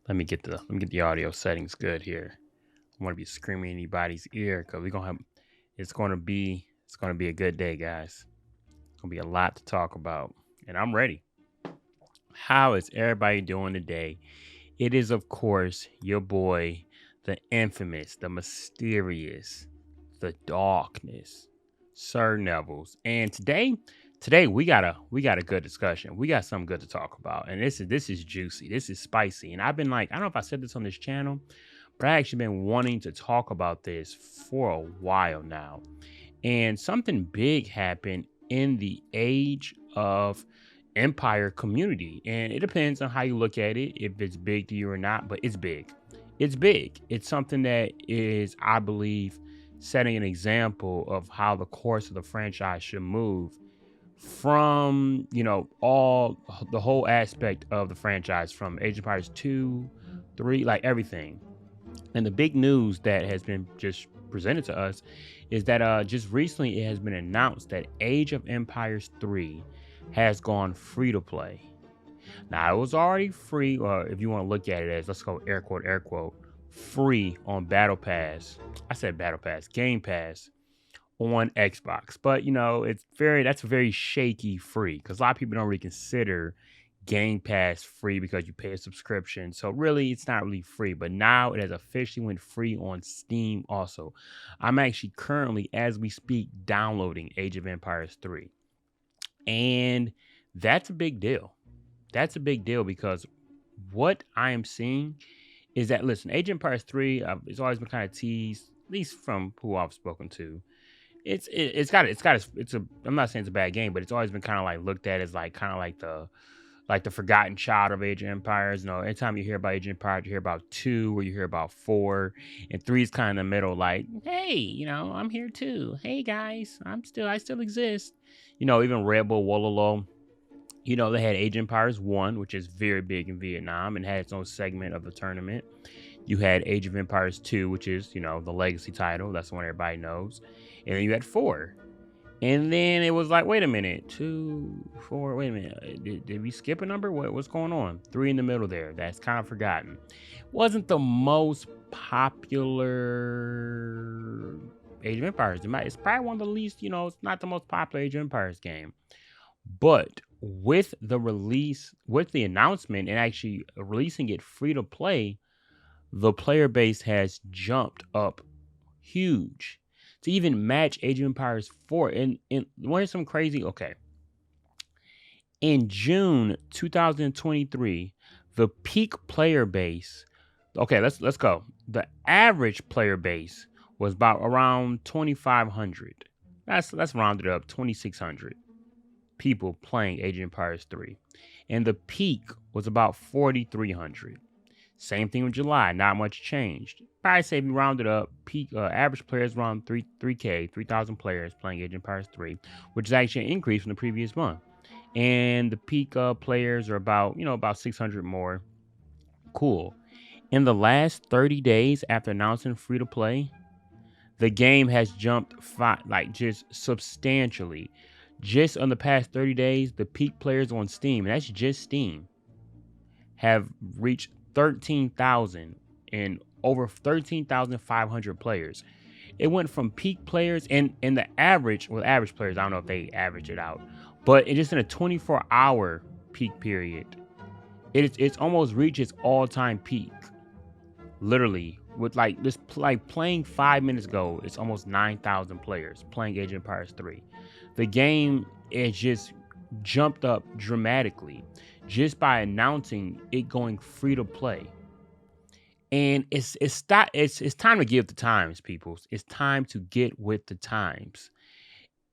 Let me get the audio settings good here. I want to be screaming in anybody's ear because we're gonna have it's gonna be a good day, guys. It's gonna be a lot to talk about. And I'm ready. How is everybody doing today? It is, of course, your boy, the infamous, the mysterious, the darkness, Sir Neville's. And today we got a good discussion. We got something good to talk about. And this is juicy. This is spicy. And I've been like, I don't know if I said this on this channel, but I actually been wanting to talk about this for a while now. And something big happened in the age of Empire community. And it depends on how you look at it, if it's big to you or not, but it's big. It's big. It's something that is, I believe, setting an example of how the course of the franchise should move from, all the whole aspect of the franchise from Age of Empires 2, 3, like everything. And the big news that has been just presented to us is that just recently it has been announced that Age of Empires 3 has gone free to play. Now, it was already free, or if you want to look at it as, let's go air quote, free on Battle Pass. I said Battle Pass, Game Pass on Xbox. But, that's very shaky free because a lot of people don't really consider Game Pass free because you pay a subscription. So really, it's not really free. But now it has officially went free on Steam also. I'm actually currently, as we speak, downloading Age of Empires 3. And that's a big deal. That's a big deal because what I am seeing is that, listen, Age of Empires 3, it's always been kind of teased, at least from who I've spoken to. I'm not saying it's a bad game, but it's always been kind of like looked at as like kind of like the forgotten child of Age of Empires. Anytime you hear about Age of Empires, you hear about 2 or you hear about 4, and 3 is kind of in the middle, like, hey, I'm here too. Hey guys, I still exist. Even Red Bull Wololo, they had Age of Empires 1, which is very big in Vietnam and had its own segment of the tournament. You had Age of Empires 2, which is, the legacy title. That's the one everybody knows. And then you had 4. And then it was like, wait a minute, 2, 4, wait a minute. Did we skip a number? What's going on? 3 in the middle there. That's kind of forgotten. Wasn't the most popular Age of Empires. It's probably one of the least, it's not the most popular Age of Empires game. But with the announcement and actually releasing it free to play, the player base has jumped up huge to even match Age of Empires 4. And what is some crazy? Okay. In June 2023, the peak player base. Okay, let's go. The average player base was about around 2,500. Let's round it up, 2,600 people playing Age of Empires 3. And the peak was about 4,300. Same thing with July, not much changed. Probably say if you round it up, peak average players around 3,000 players playing Age of Empires 3, which is actually an increase from the previous month. And the peak players are about 600 more. Cool. In the last 30 days after announcing free to play, the game has jumped just substantially. Just on the past 30 days, the peak players on Steam, and that's just Steam, have reached 13,000 and over 13,500 players. It went from peak players and the average players, I don't know if they average it out, but it just in a 24-hour peak period, it's almost reached its all-time peak. Literally, with playing 5 minutes ago, it's almost 9,000 players playing Age of Empires 3. The game is just jumped up dramatically just by announcing it going free to play. And it's time to get with the times, people. It's time to get with the times.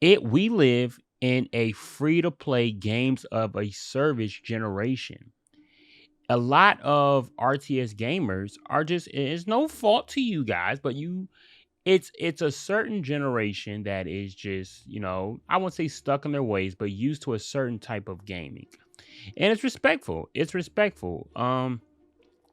We live in a free to play games of a service generation. A lot of RTS gamers are it's no fault to you guys, but it's a certain generation that is just, I won't say stuck in their ways, but used to a certain type of gaming. And it's respectful. It's respectful. I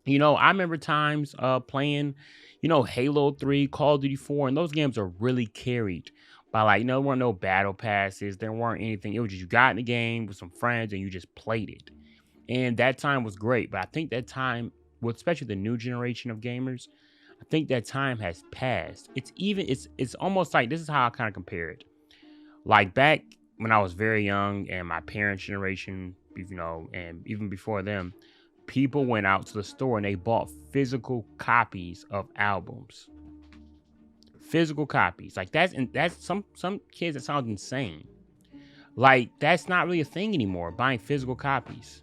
remember times playing, Halo 3, Call of Duty 4, and those games are really carried by there weren't no battle passes, there weren't anything. It was just you got in the game with some friends and you just played it. And that time was great, but I think that time well, especially the new generation of gamers, I think that time has passed. It's almost like this is how I kind of compare it. Like back when I was very young and my parents' generation, and even before them, people went out to the store and they bought physical copies of albums. Physical copies. Like that's some kids that sounds insane. Like that's not really a thing anymore, buying physical copies.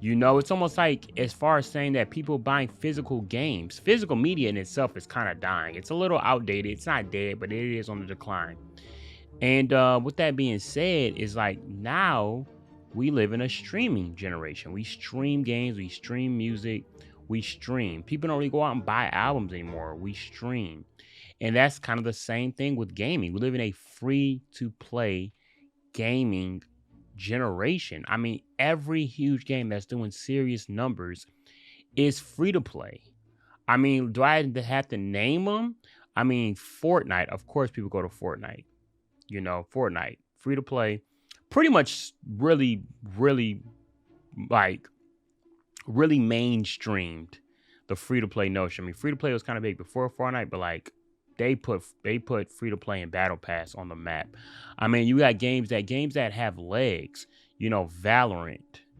It's almost like as far as saying that people buying physical games, physical media in itself is kind of dying. It's a little outdated. It's not dead, but it is on the decline. And with that being said, is like now we live in a streaming generation. We stream games, we stream music, we stream. People don't really go out and buy albums anymore. We stream. And that's kind of the same thing with gaming. We live in a free to play gaming generation. I mean, every huge game that's doing serious numbers is free to play. I mean, do I have to name them? I mean, Fortnite. Of course, people go to Fortnite. Fortnite, free to play, pretty much really, really, like, really mainstreamed the free to play notion. I mean, free to play was kind of big before Fortnite, but like, they put free to play and battle pass on the map. I mean, you got games that have legs. Valorant.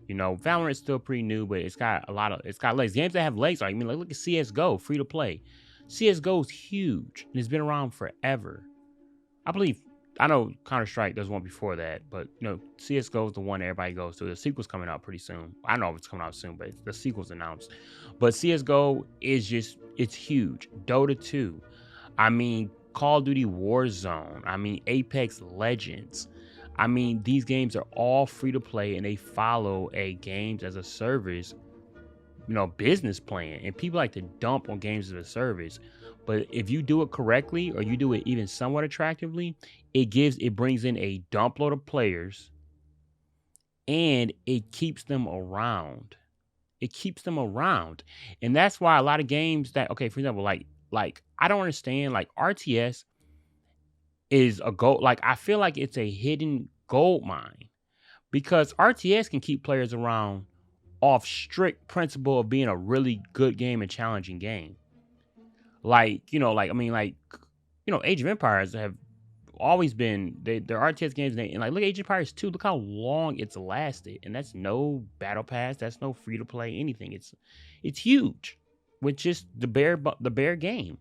Valorant's still pretty new, but it's got legs. Games that have legs. Like, I mean, like, look at CS:GO, free to play. CS:GO is huge and it's been around forever. I know Counter-Strike, there's one before that, but CS:GO is the one everybody goes to. The sequel's coming out pretty soon. I know it's coming out soon, but the sequel's announced. But CS:GO is it's huge. Dota 2. I mean, Call of Duty Warzone. I mean, Apex Legends. I mean, these games are all free to play and they follow a games as a service, business plan. And people like to dump on games as a service. But if you do it correctly or you do it even somewhat attractively, it brings in a dump load of players and it keeps them around. It keeps them around. And that's why a lot of games that, okay, for example, like I don't understand, like RTS is a gold, like I feel like it's a hidden gold mine because RTS can keep players around off strict principle of being a really good game and challenging game. Like, Age of Empires have always been they're RTS games, and like, look at Age of Empires 2, look how long it's lasted, and that's no battle pass, that's no free to play anything. It's huge with just the bare game.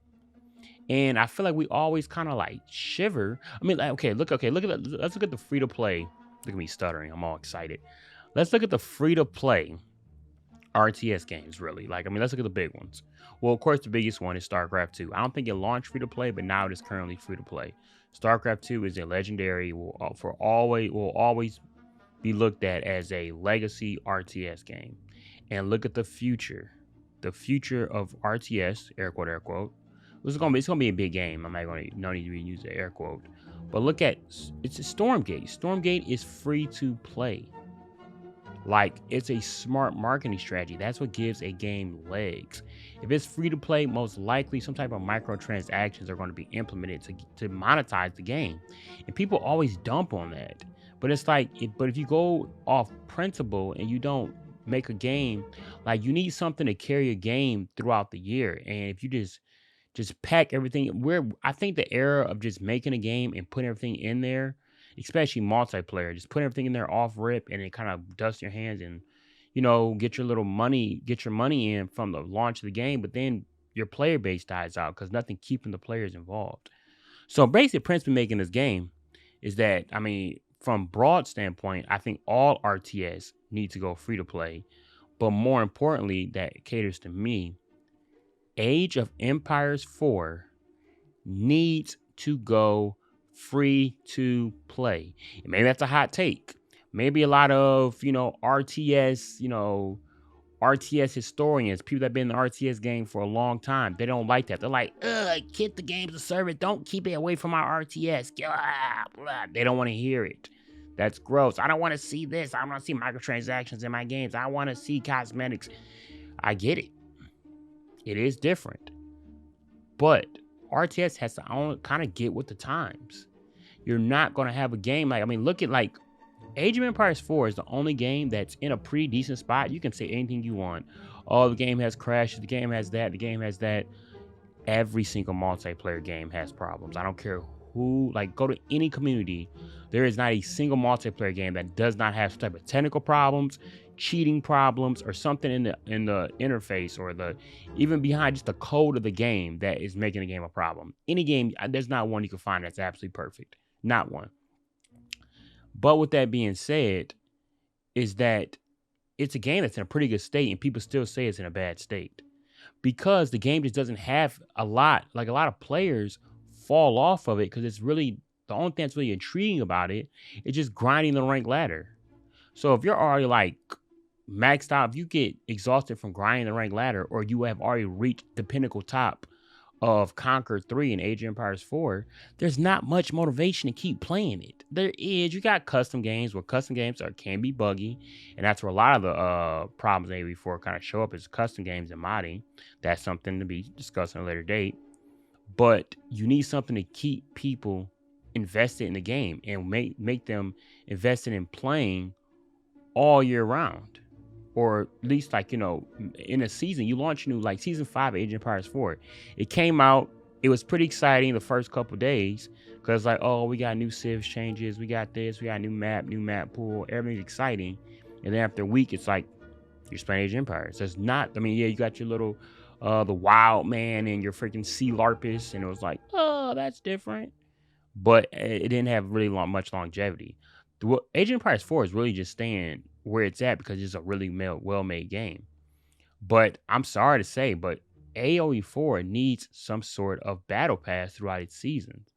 And I feel like we always kind of like shiver. I mean, like, let's look at the free to play. Look at me stuttering. I'm all excited. Let's look at the free to play RTS games, really. Like, I mean, let's look at the big ones. Well, of course, the biggest one is StarCraft 2. I don't think it launched free to play, but now it is currently free to play. StarCraft 2 is a legendary, will always be looked at as a legacy RTS game. And look at the future of RTS, air quote. It's gonna be a big game. I'm not gonna no need to use the air quote. But look at it's a Stormgate. Stormgate is free to play. Like, it's a smart marketing strategy. That's what gives a game legs. If it's free to play, most likely some type of microtransactions are going to be implemented to monetize the game. And people always dump on that. But it's like, but if you go off principle and you don't make a game, like, you need something to carry a game throughout the year. And if you just pack everything, I think the era of just making a game and putting everything in there, especially multiplayer, just put everything in there off rip and then kind of dust your hands and, get your money in from the launch of the game, but then your player base dies out because nothing keeping the players involved. So basic principle making this game is that, I mean, from broad standpoint, I think all RTS need to go free to play, but more importantly, that caters to me, Age of Empires 4 needs to go free to play. And maybe that's a hot take. Maybe a lot of, RTS historians, people that have been in the RTS game for a long time, they don't like that. They're like, keep the games a service. Don't keep it away from our RTS. Blah, blah. They don't want to hear it. That's gross. I don't want to see this. I don't want to see microtransactions in my games. I want to see cosmetics. I get it. It is different. But RTS has to kind of get with the times. You're not going to have a game look at Age of Empires 4 is the only game that's in a pretty decent spot. You can say anything you want. Oh, the game has crashes, the game has that, the game has that. Every single multiplayer game has problems. I don't care who, like, go to any community. There is not a single multiplayer game that does not have some type of technical problems, cheating problems, or something in the interface or the even behind just the code of the game that is making the game a problem. Any game, there's not one you can find that's absolutely perfect. Not one. But with that being said, is that it's a game that's in a pretty good state and people still say it's in a bad state because the game just doesn't have a lot. Like a lot of players fall off of it because it's really the only thing that's really intriguing about it is just grinding the rank ladder. So if you're already like maxed out, if you get exhausted from grinding the rank ladder, or you have already reached the pinnacle top of Conquer 3 and Age of Empires 4, there's not much motivation to keep playing it. There is, you got custom games where custom games can be buggy, and that's where a lot of the problems in AoE4 kind of show up is custom games and modding. That's something to be discussed on a later date. But you need something to keep people invested in the game and make them invested in playing all year round. Or at least, like, in a season, you launch new, like season 5 of Age of Empires 4. It came out, it was pretty exciting the first couple days because, like, oh, we got new civs changes, we got this, we got new map pool, everything's exciting. And then after a week, it's like you're playing Age of Empires. It's not, I mean, yeah, you got your little the wild man and your freaking sea larpus, and it was like, oh, that's different. But it didn't have really much longevity. Age of Empires 4 is really just staying where it's at because it's a really well-made game. But I'm sorry to say, but AoE 4 needs some sort of battle pass throughout its seasons.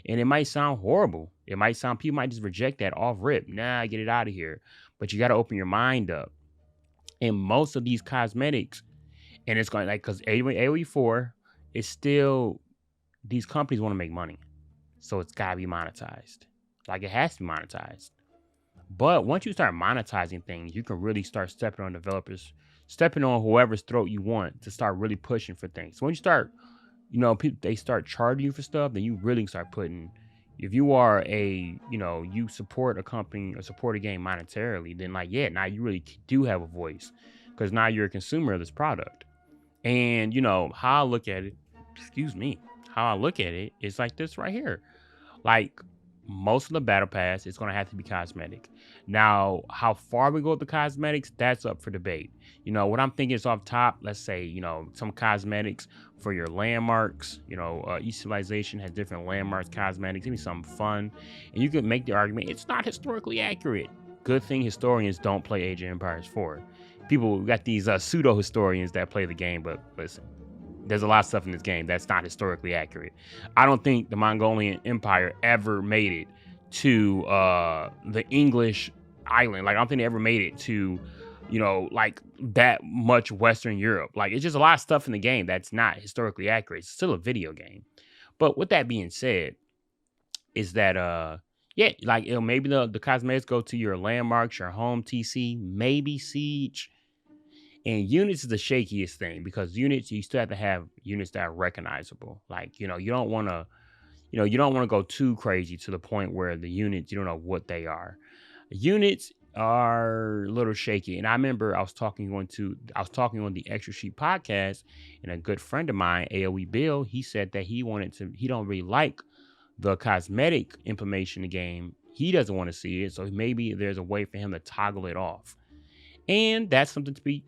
And it might sound horrible. People might just reject that off rip. Nah, get it out of here. But you got to open your mind up. And most of these cosmetics, and it's going like, because AoE 4 is still, these companies want to make money. So it's got to be monetized. Like, it has to be monetized. But once you start monetizing things, you can really start stepping on developers, stepping on whoever's throat you want to start really pushing for things. So when you start, they start charging you for stuff, then you really start putting, if you are you support a company or support a game monetarily, then like, yeah, now you really do have a voice because now you're a consumer of this product. And, how I look at it, how I look at it is like this right here. Like, most of the battle pass is going to have to be cosmetic. Now, how far we go with the cosmetics, that's up for debate. What I'm thinking is off top, let's say, some cosmetics for your landmarks. Each civilization has different landmarks, cosmetics, maybe something fun. And you could make the argument, it's not historically accurate. Good thing historians don't play Age of Empires 4. People got these pseudo-historians that play the game, but listen, there's a lot of stuff in this game that's not historically accurate. I don't think the Mongolian Empire ever made it to the English island. Like, I don't think they ever made it to, like that much Western Europe. Like, it's just a lot of stuff in the game that's not historically accurate. It's still a video game. But with that being said, is that yeah, like, maybe the cosmetics go to your landmarks, your home TC, maybe Siege. And units is the shakiest thing because units, you still have to have units that are recognizable. Like, you don't want to go too crazy to the point where the units, you don't know what they are. Units are a little shaky. And I remember I was talking on the Extra Sheet podcast, and a good friend of mine, AoE Bill, he said that he don't really like the cosmetic information in the game. He doesn't want to see it. So maybe there's a way for him to toggle it off. And that's something to be,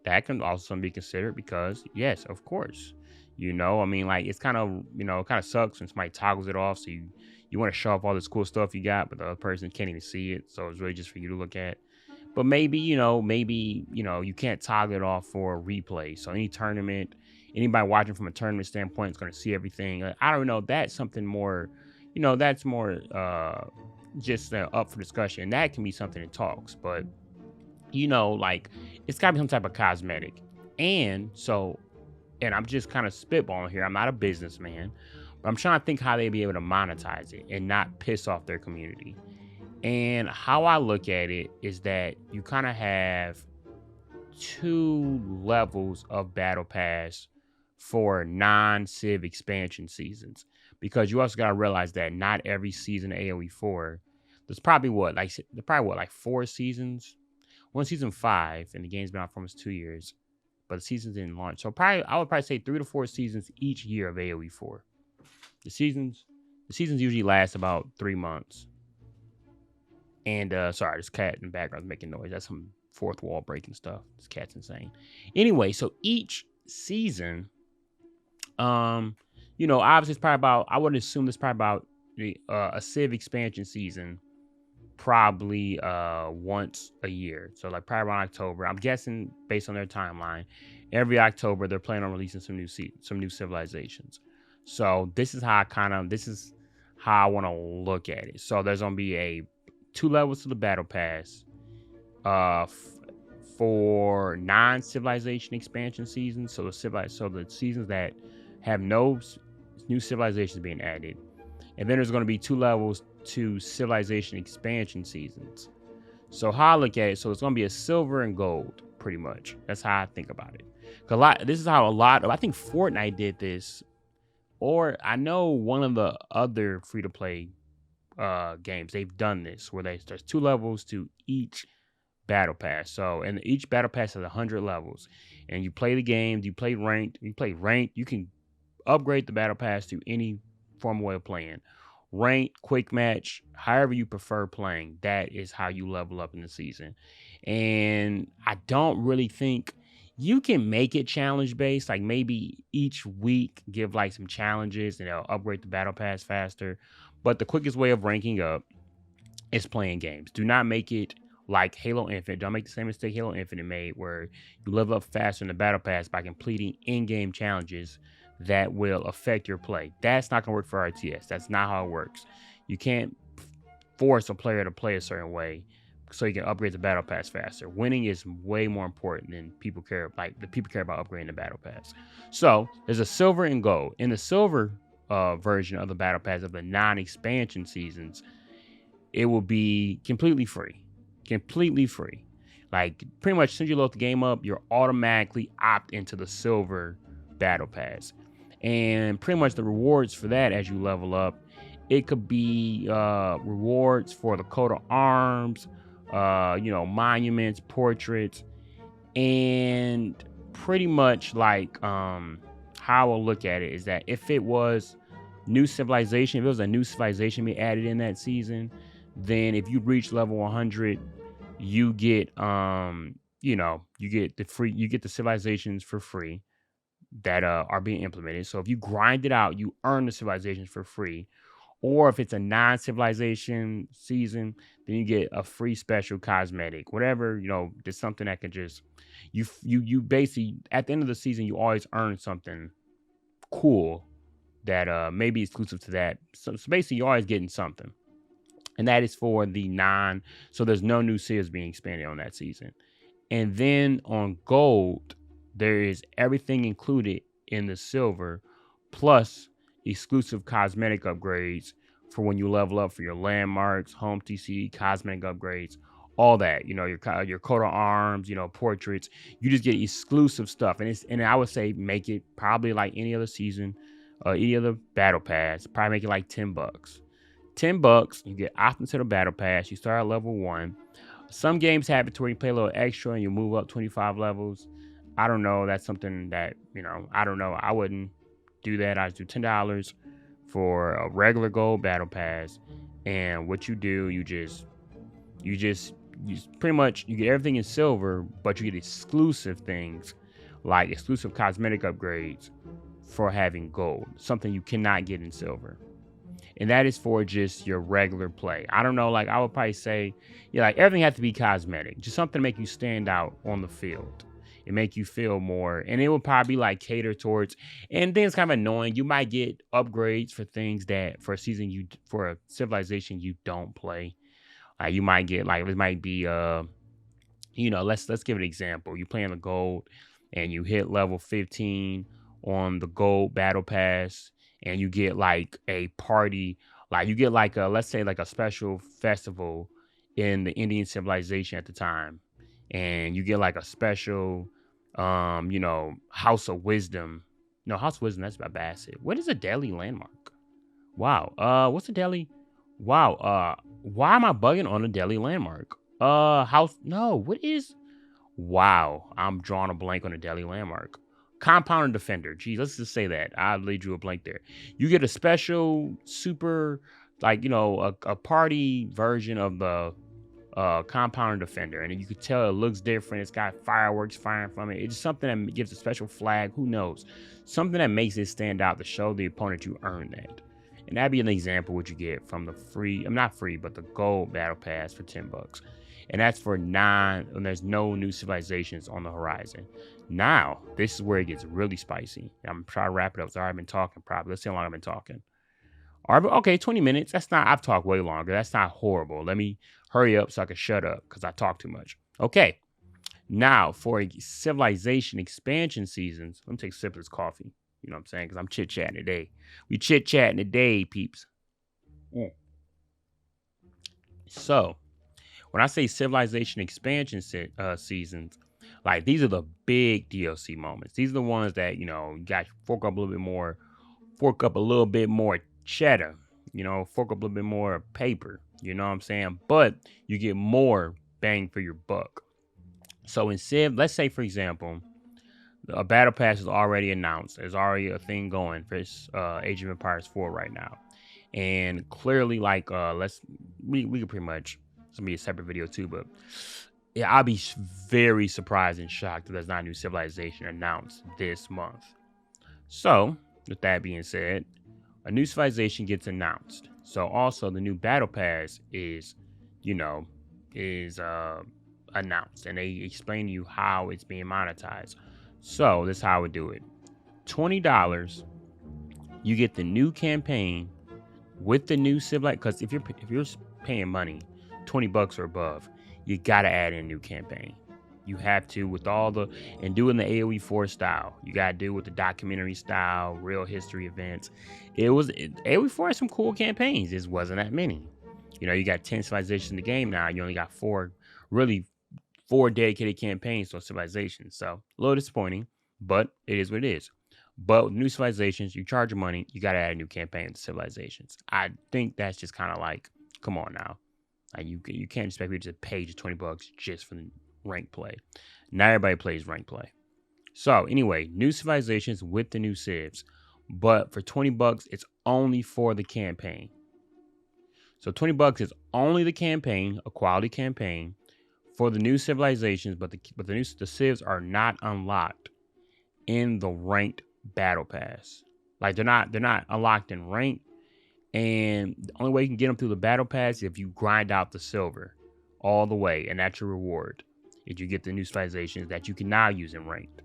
that can also be considered because, yes, of course, I mean, like, it's kind of, it kind of sucks when somebody toggles it off. So you want to show off all this cool stuff you got, but the other person can't even see it. So it's really just for you to look at. But maybe, you can't toggle it off for a replay. So any tournament, anybody watching from a tournament standpoint is going to see everything. I don't know. That's something more, that's more just up for discussion. And that can be something that talks. But, like, it's got to be some type of cosmetic. And I'm just kind of spitballing here. I'm not a businessman. But I'm trying to think how they'd be able to monetize it and not piss off their community. And how I look at it is that you kind of have 2 levels of battle pass for non-civ expansion seasons, because you also got to realize that not every season of AoE 4, there's probably 4 seasons. One season 5, and the game's been out for almost 2 years, but the seasons didn't launch. So I would probably say 3 to 4 seasons each year of AOE 4. The seasons usually last about 3 months. And sorry, this cat in the background is making noise. That's some fourth wall breaking stuff. This cat's insane. Anyway, so each season, obviously it's probably about, I would assume it's probably about a Civ expansion season, probably once a year. So like probably around October. I'm guessing based on their timeline, every October they're planning on releasing some new civilizations. So this is how I want to look at it. So there's gonna be 2 levels to the battle pass for non-civilization expansion seasons. So the seasons that have no new civilizations being added. And then there's going to be 2 levels to civilization expansion seasons. So how I look at it, so it's going to be a silver and gold, pretty much. That's how I think about it. This is how I think Fortnite did this, or I know one of the other free-to-play games, they've done this, where there's 2 levels to each battle pass. So, and each battle pass has 100 levels, and you play the game. You play ranked. You can upgrade the battle pass to any form of way of playing. Ranked, quick match, however you prefer playing. That is how you level up in the season. And I don't really think you can make it challenge based. Like maybe each week give like some challenges and they'll upgrade the battle pass faster. But the quickest way of ranking up is playing games. Do not make it like Halo Infinite. Don't make the same mistake Halo Infinite made, where you level up faster in the battle pass by completing in-game challenges that will affect your play. That's not gonna work for RTS. That's not how it works. You can't force a player to play a certain way so you can upgrade the battle pass faster. Winning is way more important than people care. Like the people care about upgrading the battle pass. So there's a silver and gold. In the silver version of the battle pass of the non-expansion seasons, it will be completely free. Like pretty much, since you load the game up, you're automatically opt into the silver battle pass. And pretty much the rewards for that as you level up, it could be rewards for the coat of arms, monuments, portraits, and pretty much like how I will look at it is that if it was a new civilization being added in that season, then if you reach level 100, you get you get the civilizations for free that are being implemented. So if you grind it out, you earn the civilizations for free. Or if it's a non-civilization season, then you get a free special cosmetic. Whatever, there's something that can just you basically at the end of the season you always earn something cool that may be exclusive to that. So basically you're always getting something. And that is for the so there's no new civs being expanded on that season. And then on gold, there is everything included in the silver, plus exclusive cosmetic upgrades for when you level up for your landmarks, home TC, cosmetic upgrades, all that. Your coat of arms, portraits. You just get exclusive stuff, and I would say make it probably like any other season, any other battle pass. Probably make it like $10. $10, you get opt into the battle pass. You start at level 1. Some games have it to where you play a little extra and you move up 25 levels. I don't know. That's something that, I don't know. I wouldn't do that. I do $10 for a regular gold battle pass. And what you do, you pretty much, you get everything in silver, but you get exclusive things like exclusive cosmetic upgrades for having gold, something you cannot get in silver. And that is for just your regular play. I don't know, like I would probably say, like everything has to be cosmetic, just something to make you stand out on the field and make you feel more. And it will probably like cater towards, and then it's kind of annoying. You might get upgrades for things that for a civilization you don't play. You might get like, it might be let's give an example. You play in the gold and you hit level 15 on the gold battle pass, and you get like a party, like you get like let's say like a special festival in the Indian civilization at the time, and you get like a special House of Wisdom. No, House of Wisdom, that's by Bassett. What is a Delhi landmark? Wow. What's a Delhi? Wow. Why am I bugging on a Delhi landmark? House. No, what is? Wow, I'm drawing a blank on a daily landmark. Compound and Defender. Geez, let's just say that. I literally drew a blank there. You get a special super, like, a party version of the Compound and Defender. And you could tell it looks different. It's got fireworks firing from it. It's something that gives a special flag. Who knows? Something that makes it stand out to show the opponent you earned that. And that'd be an example what you get from the free, I'm not free, but the gold battle pass for $10. And that's for and there's no new civilizations on the horizon. Now, this is where it gets really spicy. I'm trying to wrap it up. Sorry, I've been talking probably. Let's see how long I've been talking. Okay, 20 minutes. That's not, I've talked way longer. That's not horrible. Let me hurry up so I can shut up because I talk too much. Okay. Now, for civilization expansion seasons, let me take a sip of this coffee. You know what I'm saying? Because I'm chit-chatting today. We chit-chatting today, peeps. So, when I say civilization expansion seasons, like these are the big DLC moments. These are the ones that, you got to fork up a little bit more cheddar, fork up a little bit more paper, you know what I'm saying? But you get more bang for your buck. So in Civ, let's say, for example, a battle pass is already announced. There's already a thing going for Age of Empires 4 right now. And clearly, like, we could pretty much, it's gonna be a separate video too, but yeah, I'll be very surprised and shocked that there's not a new civilization announced this month. So, with that being said, a new civilization gets announced. So also the new battle pass is announced, and they explain to you how it's being monetized. So this is how I would do it. $20, you get the new campaign with the new civilization. Because if you're paying money, $20 or above, you gotta add in a new campaign. You have to, with and doing the AoE 4 style. You gotta do with the documentary style, real history events. AoE 4 has some cool campaigns. It wasn't that many. You got 10 civilizations in the game now. You only got four dedicated campaigns on civilizations. So a little disappointing, but it is what it is. But with new civilizations, you charge your money, you gotta add a new campaign to civilizations. I think that's just kind of like, come on now. Like you can't expect me to pay just $20 just for the rank play. Not everybody plays rank play. So anyway, new civilizations with the new civs. But for $20, it's only for the campaign. So $20 is only the campaign, a quality campaign, for the new civilizations, but the civs are not unlocked in the ranked battle pass. Like they're not unlocked in rank, and the only way you can get them through the battle pass is if you grind out the silver all the way, and that's your reward. If you get the new civilizations that you can now use in ranked.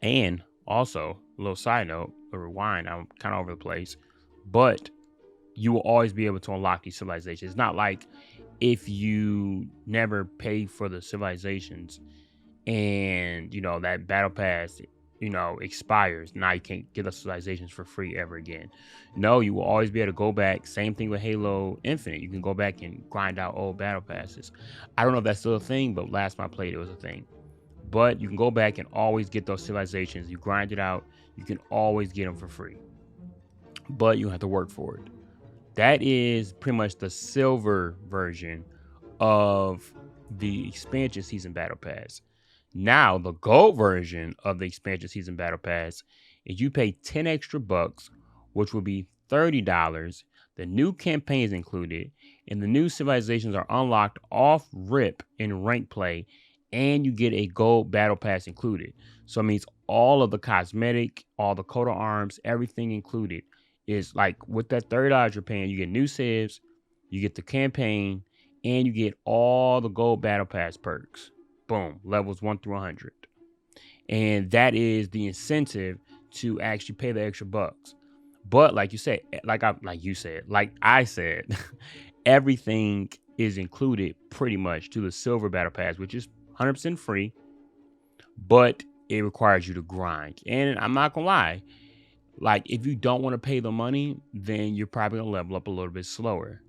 And also, a little side note, a rewind, I'm kind of over the place, but you will always be able to unlock these civilizations. It's not like if you never pay for the civilizations and that battle pass expires, now you can't get the civilizations for free ever again. No, you will always be able to go back. Same thing with Halo Infinite. You can go back and grind out old battle passes. I don't know if that's still a thing, but last time I played it was a thing. But you can go back and always get those civilizations. You grind it out, you can always get them for free, but you have to work for it. That is pretty much the silver version of the expansion season battle pass. Now, the gold version of the expansion season battle pass is you pay 10 extra bucks, which will be $30. The new campaign is included, and the new civilizations are unlocked off rip in rank play, and you get a gold battle pass included. So it means all of the cosmetic, all the coat of arms, everything included is like with that $30 you're paying, you get new civs, you get the campaign, and you get all the gold battle pass perks. Boom, levels 1 through 100. And that is the incentive to actually pay the extra bucks. But like I said, everything is included pretty much to the silver battle pass, which is 100% free, but it requires you to grind. And I'm not gonna lie, like if you don't want to pay the money, then you're probably gonna level up a little bit slower,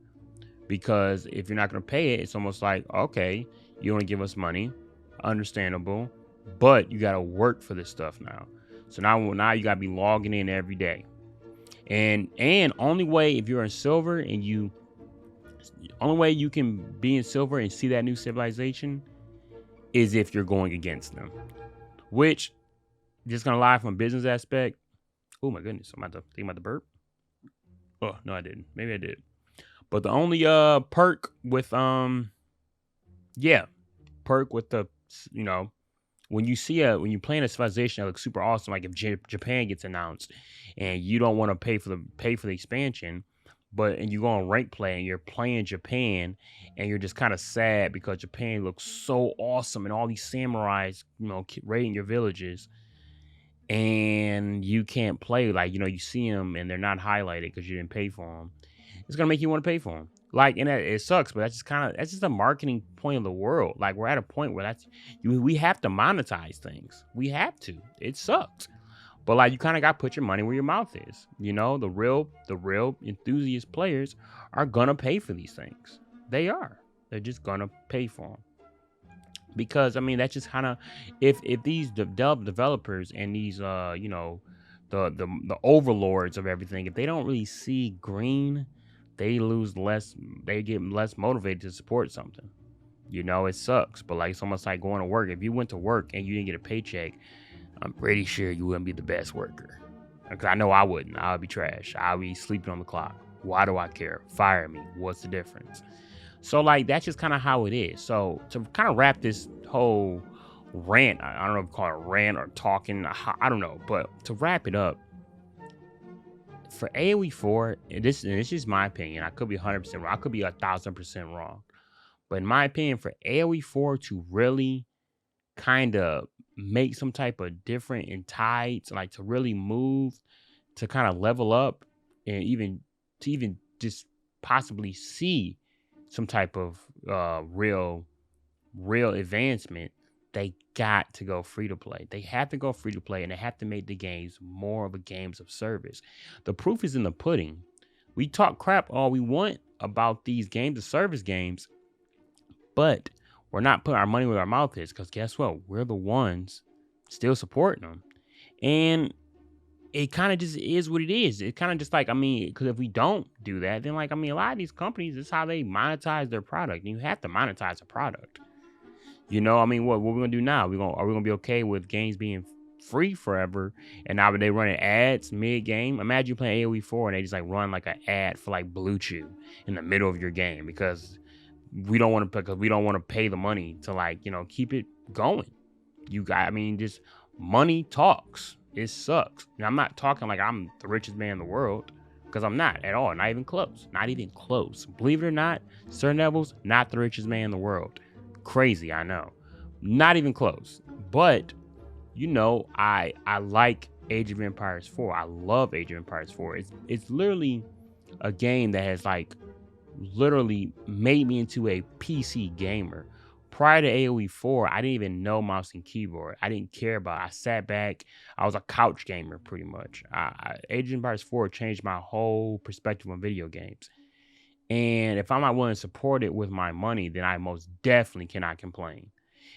because if you're not gonna pay it, it's almost like, okay, you want to give us money, understandable, but you gotta work for this stuff now. So now you gotta be logging in every day, and only way if you're in silver and you Only way you can be in silver and see that new civilization is if you're going against them. Which, just gonna lie, from a business aspect. Oh my goodness, I'm about to think about the burp. Oh no, I didn't. Maybe I did. But the only perk with yeah, perk with the you know when you see when you play in a civilization that looks super awesome, like if Japan gets announced and you don't want to pay for the expansion, but and you go on rank play and you're playing Japan and you're just kind of sad because Japan looks so awesome and all these samurais, raiding your villages, and you can't play, like, you see them and they're not highlighted because you didn't pay for them. It's gonna make you want to pay for them. Like, and it sucks, but that's just a marketing point of the world. Like, we're at a point where we have to monetize things. We have to. It sucks, but like, you kind of got to put your money where your mouth is. The real enthusiast players are gonna pay for these things. They are. They're just gonna pay for them. Because I mean, that's just kind of, if these developers and these the overlords of everything, if they don't really see green, they get less motivated to support something. It sucks, but like, it's almost like going to work. If you went to work and you didn't get a paycheck, I'm pretty sure you wouldn't be the best worker. Because I know I wouldn't. I would be trash. I would be sleeping on the clock. Why do I care? Fire me. What's the difference? So like, that's just kind of how it is. So to kind of wrap this whole rant, I don't know if you call it a rant or talking, I don't know, but to wrap it up, for AoE 4, and this is my opinion, I could be 100% wrong, I could be 1,000% wrong, but in my opinion, for AoE 4 to really kind of make some type of different in tides, like to really move, to kind of level up, and even just possibly see some type of real advancement, they got to go free to play. They have to go free to play, and they have to make the games more of a games of service. The proof is in the pudding. We talk crap all we want about these games of service games, but we're not putting our money where our mouth is, because guess what? We're the ones still supporting them. And it kind of just is what it is. It kind of just like, I mean, because if we don't do that, then like, I mean, a lot of these companies, this is how they monetize their product. And you have to monetize a product. I mean, what we're gonna do now? Are we gonna be okay with games being free forever? And now they running ads mid game. Imagine you playing AoE 4 and they just like run like an ad for like Blue Chew in the middle of your game because we don't want to pay the money to, like, keep it going. I mean, just money talks. It sucks. And I'm not talking like I'm the richest man in the world, because I'm not at all. Not even close. Not even close. Believe it or not, certain levels, not the richest man in the world. Crazy, I know. Not even close. But, I like Age of Empires 4. I love Age of Empires 4. It's literally a game that has, like, literally made me into a PC gamer. Prior to AoE 4, I didn't even know mouse and keyboard. I didn't care about it. I sat back. I was a couch gamer, pretty much. Age of Empires 4 changed my whole perspective on video games. And if I'm not willing to support it with my money, then I most definitely cannot complain.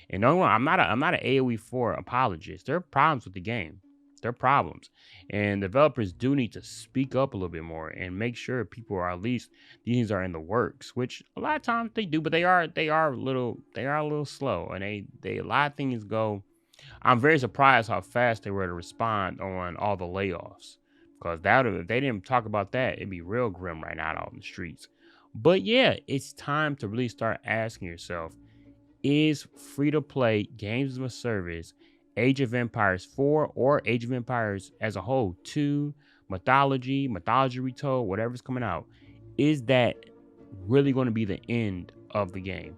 And no, I'm not an AoE 4 apologist. There are problems with the game. There are problems. And developers do need to speak up a little bit more and make sure people are, at least these things are in the works, which a lot of times they do, but they are a little slow, and they a lot of things go. I'm very surprised how fast they were to respond on all the layoffs, because if they didn't talk about that, it'd be real grim right now out in the streets. But yeah, it's time to really start asking yourself, is free-to-play games as a service, Age of Empires 4 or Age of Empires as a whole, 2, Mythology Retold, whatever's coming out, is that really going to be the end of the game?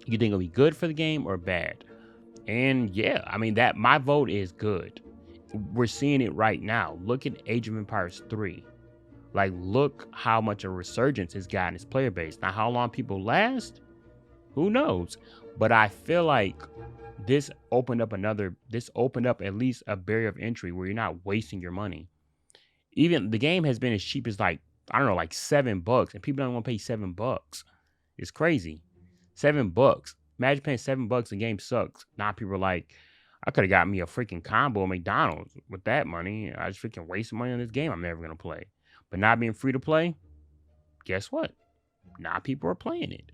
You think it'll be good for the game or bad? And yeah, I mean, that my vote is good. We're seeing it right now. Look at Age of Empires 3. Like, look how much a resurgence it's got in its player base. Now, how long people last, who knows? But I feel like this opened up at least a barrier of entry where you're not wasting your money. Even the game has been as cheap as, like, I don't know, like $7, and people don't want to pay $7. It's crazy. $7. Imagine paying $7. The game sucks. Now people are like, I could have got me a freaking combo at McDonald's with that money. I just freaking wasted money on this game I'm never gonna play. But not being free to play, guess what? now people are playing it.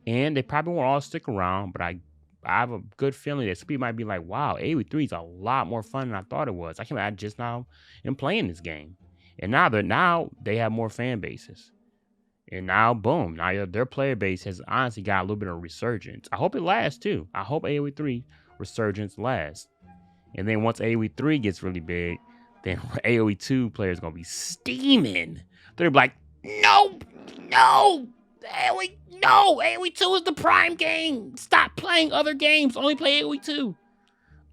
And they probably won't all stick around, but I have a good feeling that some people might be like, wow, AoE3 is a lot more fun than I thought it was. I just now am playing this game. And now they have more fan bases. And now, boom, now their player base has honestly got a little bit of resurgence. I hope it lasts too. I hope AoE3 resurgence lasts. And then once AoE3 gets really big, then AoE2 players are going to be steaming. They're like, no, AoE, no, AoE2 is the prime game. Stop playing other games. Only play AoE2.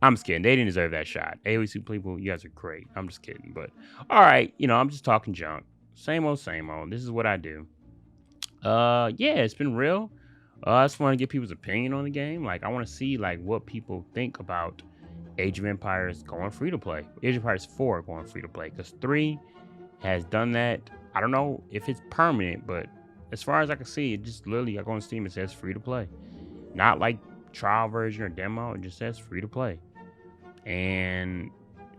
I'm just kidding. They didn't deserve that shot. AoE2 people, you guys are great. I'm just kidding. But, all right, I'm just talking junk. Same old, same old. This is what I do. Yeah, it's been real. I just want to get people's opinion on the game. Like, I want to see, like, what people think about Age of Empires going free to play. Age of Empires 4 going free to play. Because 3 has done that. I don't know if it's permanent, but as far as I can see, it just literally, I go on Steam, it says free to play. Not like trial version or demo, it just says free to play. And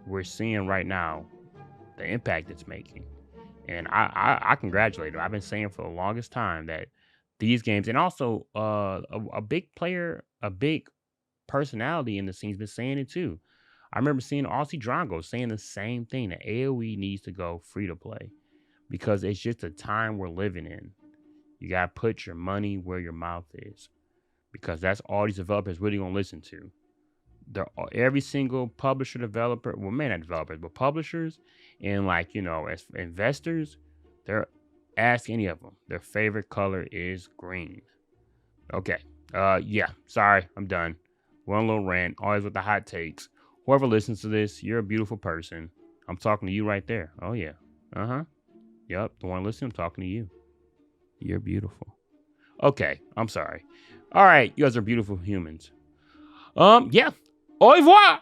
we're seeing right now the impact it's making. And I congratulate them. I've been saying for the longest time that these games, and also a big player, a big personality in the scene's been saying it too. I remember seeing Aussie Drongo saying the same thing, that AoE needs to go free to play because it's just a time we're living in. You got to put your money where your mouth is because that's all these developers really going to listen to. Every single publisher, developer, well, maybe not developers, but publishers and as investors, ask any of them. Their favorite color is green. Okay. Yeah. Sorry, I'm done. One little rant, always with the hot takes. Whoever listens to this, you're a beautiful person. I'm talking to you right there. Oh yeah. Yep. The one listening, I'm talking to you. You're beautiful. Okay. I'm sorry. All right. You guys are beautiful humans. Yeah. Au revoir.